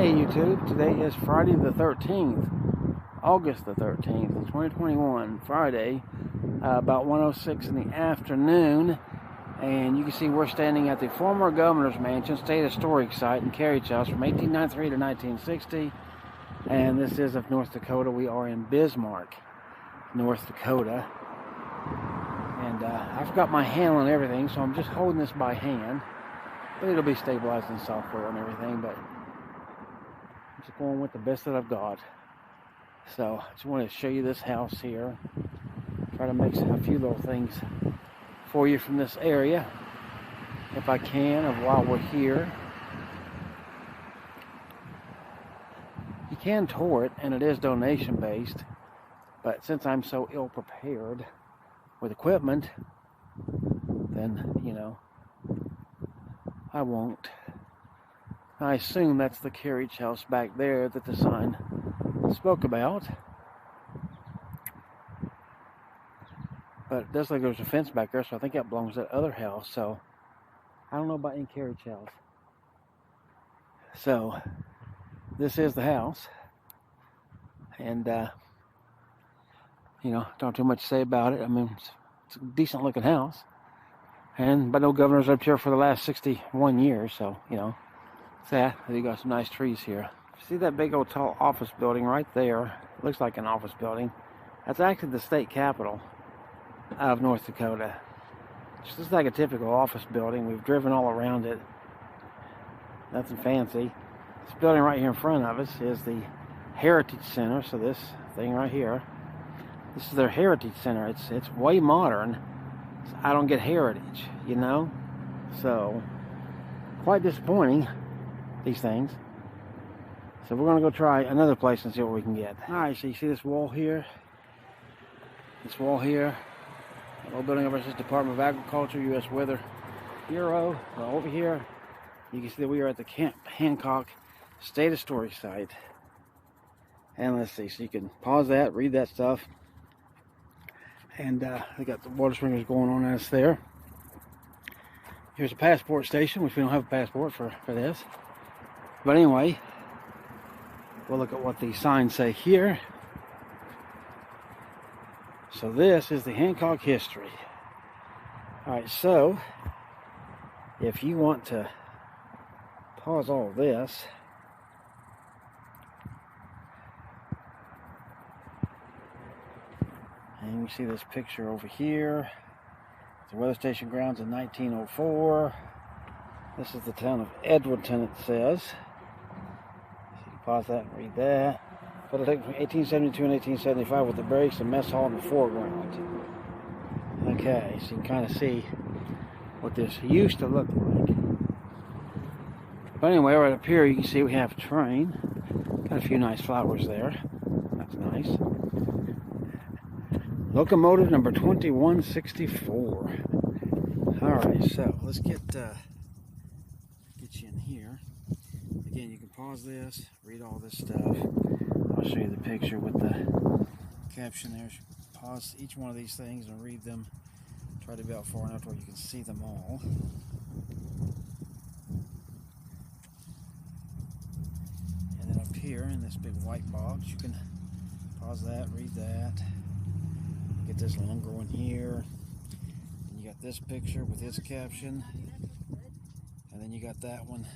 Hey YouTube, today is Friday the 13th, August the 13th, 2021, Friday, about 1:06 in the afternoon, and you can see we're standing at the former governor's mansion, state historic site in Carriage House from 1893 to 1960, and this is of North Dakota. We are in Bismarck, North Dakota, and I forgot my handle and everything, so I'm just holding this by hand, but it'll be stabilized in software and everything, but just going with the best that I've got. So I just want to show you this house here, try to make a few little things for you from this area if I can, of while we're here. You can tour it, and it is donation based, but since I'm so ill prepared with equipment, then I won't. I assume that's the carriage house back there that the sign spoke about. But it does look like there's a fence back there, so I think that belongs to that other house. So I don't know about any carriage house. So this is the house. And, don't have too much to say about it. I mean, it's a decent looking house. But no governor's up here for the last 61 years, so, that. You got some nice trees here. See that big old tall office building right there? Looks like an office building. That's actually the state capitol of North Dakota. It's just like a typical office building. We've driven all around it. Nothing fancy. This building right here in front of us is the Heritage Center. So this thing right here, this is their Heritage Center. It's way modern. So I don't get heritage, So quite disappointing, these things. So we're going to go try another place and see what we can get. Alright, so you see this wall here? This wall here. The little building over says Department of Agriculture, U.S. Weather Bureau. Well, over here, you can see that we are at the Hancock State Historic Site. And let's see, so you can pause that, read that stuff. And they got the water sprinklers going on us there. Here's a passport station, which we don't have a passport for this. But anyway, we'll look at what the signs say here. So this is the Hancock history. Alright, so if you want to pause all of this, and you see this picture over here. The weather station grounds in 1904. This is the town of Edwardton, it says. Pause that and read that. But it'll take from 1872 and 1875 with the barracks, the mess hall, and the foreground. Okay, so you can kind of see what this used to look like. But anyway, right up here you can see we have a train. Got a few nice flowers there. That's nice. Locomotive number 2164. Alright, so let's get you in here. Again, you can pause this, read all this stuff. I'll show you the picture with the caption there. Pause each one of these things and read them. Try to be out far enough where you can see them all. And then up here in this big white box, you can pause that, read that. Get this longer one here. And you got this picture with its caption. And then you got that one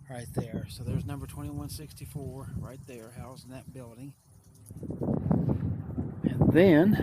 right there. So there's number 2164 right there, housed in that building. And then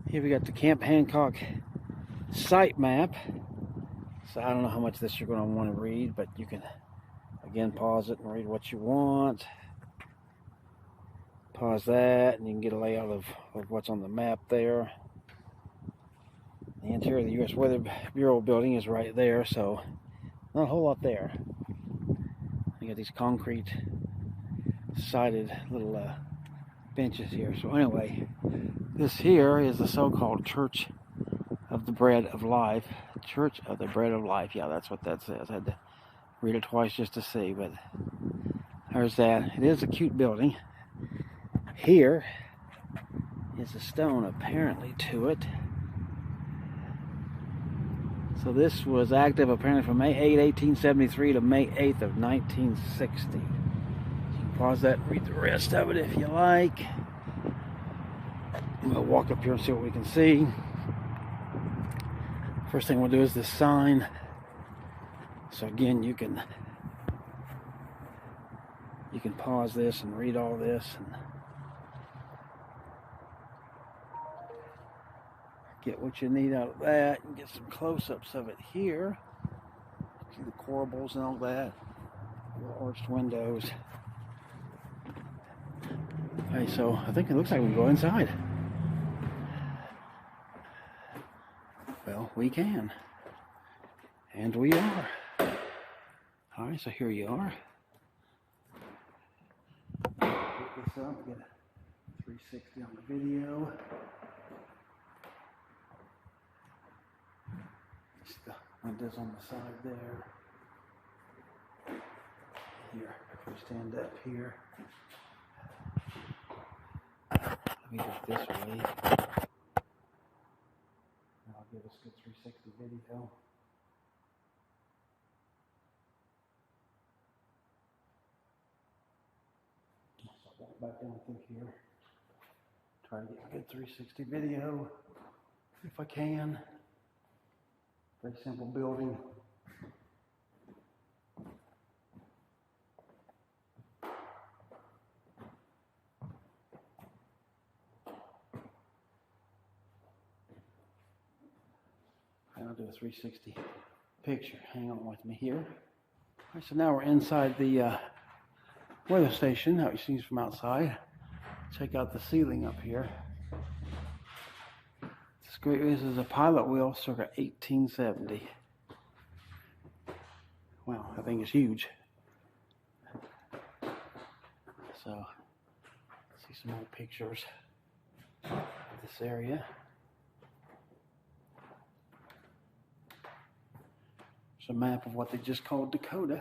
here we got the Camp Hancock site map. So I don't know how much of this you're going to want to read, but you can again pause it and read what you want. Pause that and you can get a layout of what's on the map there. The interior of the U.S. Weather Bureau building is right there, so not a whole lot there. You got these concrete sided little benches here. So anyway, this here is the so-called Church of the Bread of Life. Church of the Bread of Life. Yeah, that's what that says. I had to read it twice just to see, but there's that. It is a cute building. Here is a stone apparently to it. So So this was active apparently from May 8, 1873 to May 8th of 1960. You can pause that and read the rest of it if you like. We'll walk up here and see what we can see. First thing we'll do is this sign. So again, you can pause this and read all this and get what you need out of that, and get some close-ups of it here. See the corbels and all that. Little arched windows. Okay, so I think it looks like we can go inside. Well, we can. And we are. Alright, so here you are. Pick this up, get a 360 on the video. Just the windows on the side there. Here, if we stand up here. Let me get this way. I'll give us a good 360 video. So walk back down through here. Try to get a good 360 video if I can. Very simple building. I'll do a 360 picture. Hang on with me here. All right, so now we're inside the weather station. How you see from outside. Check out the ceiling up here. This is a pilot wheel, circa 1870. Wow, that thing is huge. So, see some more pictures of this area. It's a map of what they just called Dakota.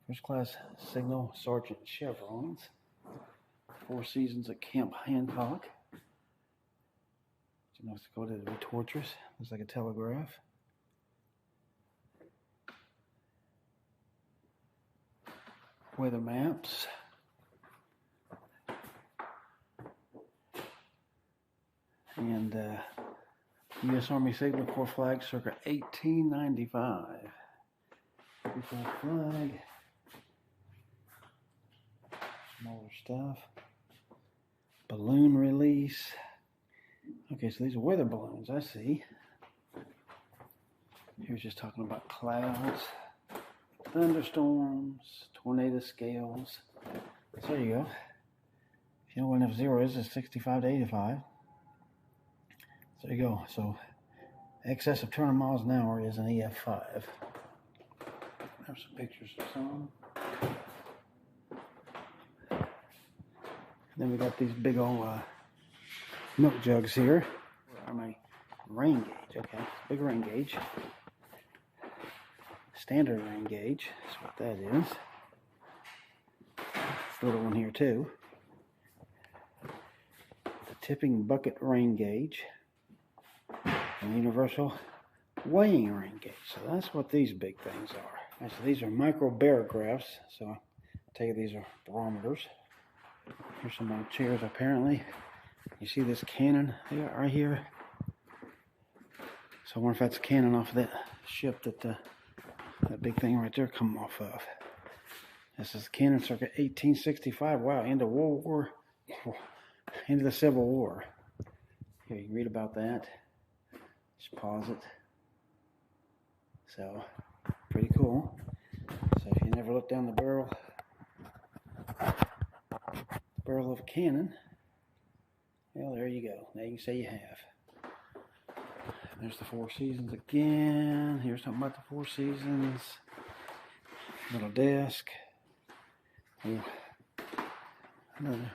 First class signal sergeant chevrons. 4 seasons at Camp Hancock. North Dakota to be torturous. Looks like a telegraph. Weather maps. And U.S. Army Signal Corps flag circa 1895. Before flag. Smaller stuff. Balloon release. Okay, so these are weather balloons, I see. Here's just talking about clouds, thunderstorms, tornado scales. So there you go. If you know what an F0 is, it's 65 to 85. So there you go. So excess of 200 miles an hour is an EF5. There's some pictures of some. And then we got these big old milk jugs here. Are my rain gauge? Okay, big rain gauge. Standard rain gauge. That's what that is. This little one here too. The tipping bucket rain gauge. And universal weighing rain gauge. So that's what these big things are. And so these are micro barographs. So I take it these are barometers. Here's some more chairs apparently. You see this cannon right here? So I wonder if that's a cannon off of that ship that that big thing right there come off of. This is cannon circa 1865. Wow, into World War, into the Civil War. Here, you can read about that. Just pause it. So, pretty cool. So if you never look down the barrel of a cannon, well, there you go. Now you can say you have. There's the 4 seasons again. Here's something about the 4 seasons. Little desk. Ooh. Another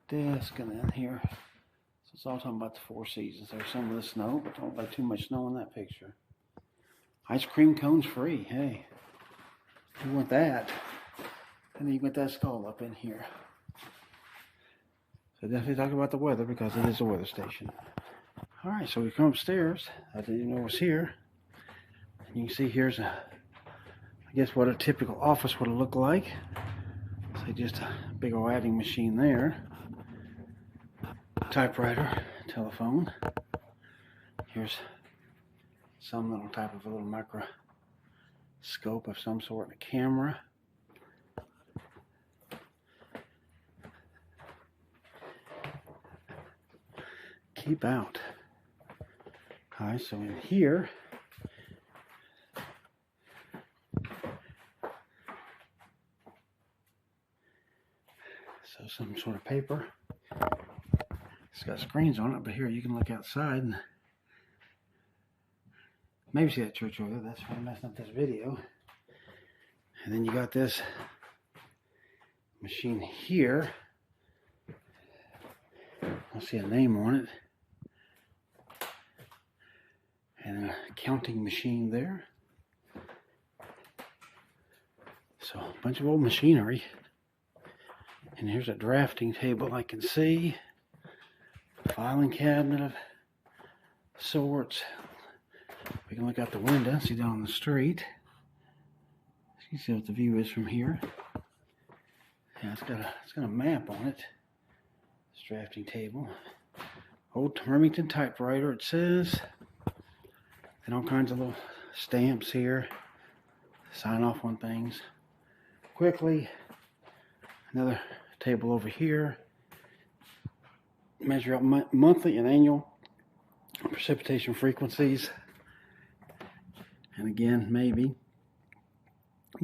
desk, and then here. So it's all talking about the 4 seasons. There's some of the snow, but don't let too much snow in that picture. Ice cream cones free. Hey, you want that? And then you get that skull up in here. So definitely talk about the weather because it is a weather station. Alright, so we come upstairs. I didn't even know it was here. And you can see here's I guess what a typical office would look like. So just a big old adding machine there. Typewriter, telephone. Here's some little type of a little microscope of some sort, a camera. Keep out. Alright, so in here, so some sort of paper. It's got screens on it, but here you can look outside and maybe see that church over there. That's really messing up this video. And then you got this machine here. I'll see a name on it. And a counting machine there. So a bunch of old machinery. And here's a drafting table I can see. Filing cabinet of sorts. We can look out the window and see down the street. You can see what the view is from here. Yeah, it's got a map on it. This drafting table. Old Remington typewriter, it says. And all kinds of little stamps here. Sign off on things quickly. Another table over here. Measure out monthly and annual precipitation frequencies. And again, maybe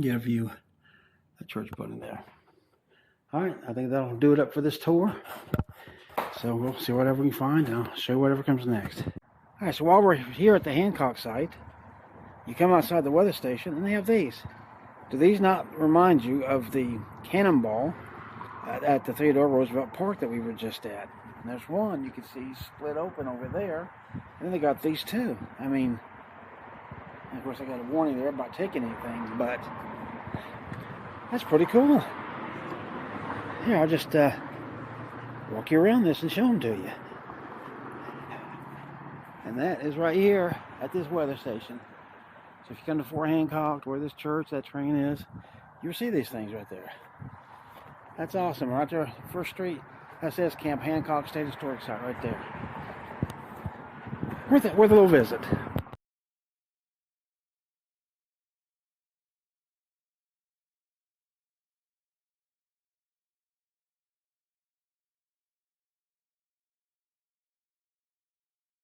get a view of the church building there. Alright, I think that'll do it up for this tour. So we'll see whatever we can find, and I'll show you whatever comes next. Alright, so while we're here at the Hancock site, you come outside the weather station and they have these. Do these not remind you of the cannonball at the Theodore Roosevelt Park that we were just at? And there's one you can see split open over there. And then they got these two. I mean, of course I got a warning there about taking anything, but that's pretty cool. Here, I'll just walk you around this and show them to you. And that is right here at this weather station. So if you come to Fort Hancock, where this church, that train is, you'll see these things right there. That's awesome. Right there, First Street. That says Camp Hancock State Historic Site right there. Worth a little visit.